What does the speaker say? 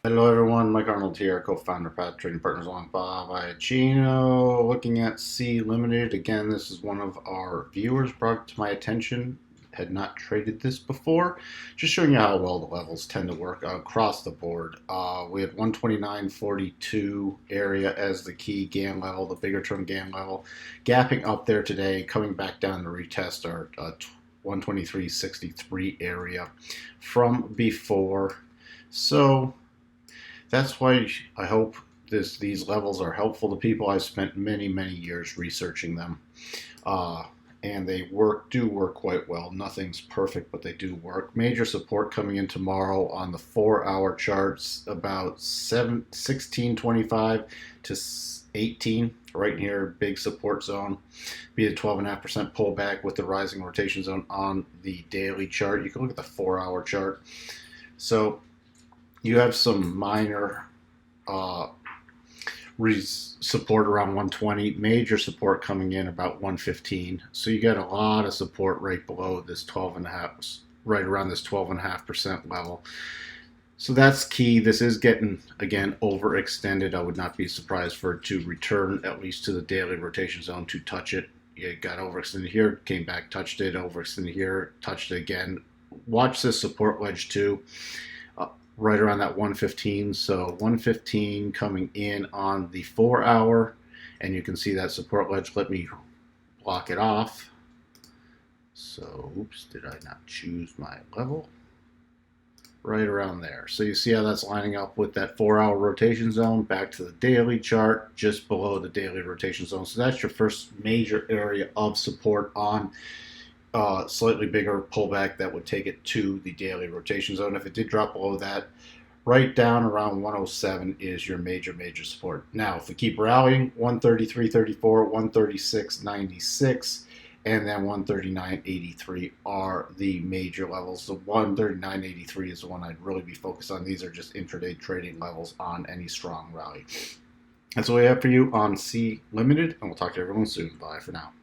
Hello everyone, Mike Arnold here, co-founder, Path Trading Partners along Bob Iacchino. Looking at C Limited. Again, this is one of our viewers brought to my attention. Had not traded this before. Just showing you how well the levels tend to work across the board. We had 129.42 area as the key GAN level, the bigger term GAN level. Gapping up there today, coming back down to retest our 123.63 area from before. So that's why I hope these levels are helpful to people. I've spent many years researching them, and they do work quite well. Nothing's perfect, but they do work. Major support coming in tomorrow on the 4-hour charts, about 16.25 to 18. Right here, big support zone. Be a 12.5% pullback with the rising rotation zone on the daily chart. You can look at the 4-hour chart. So you have some minor support around 120, major support coming in about 115. So you got a lot of support right below this 12.5, right around this 12.5% level. So that's key. This is getting, again, overextended. I would not be surprised for it to return at least to the daily rotation zone to touch it. It got overextended here, came back, touched it, overextended here, touched it again. Watch this support wedge too. Right around that 115. So 115 coming in on the 4-hour, and you can see that support wedge. Let me block it off. So, oops, did I not choose my level? Right around there. So you see how that's lining up with that 4-hour rotation zone. Back to the daily chart, just below the daily rotation zone. So that's your first major area of support on slightly bigger pullback that would take it to the daily rotation zone. If it did drop below that, right down around 107 is your major support. Now, if we keep rallying, 133.34, 136.96, and then 139.83 are the major levels. The 139.83 is the one I'd really be focused on. These are just intraday trading levels on any strong rally. That's all we have for you on C Limited, and we'll talk to everyone soon. Bye for now.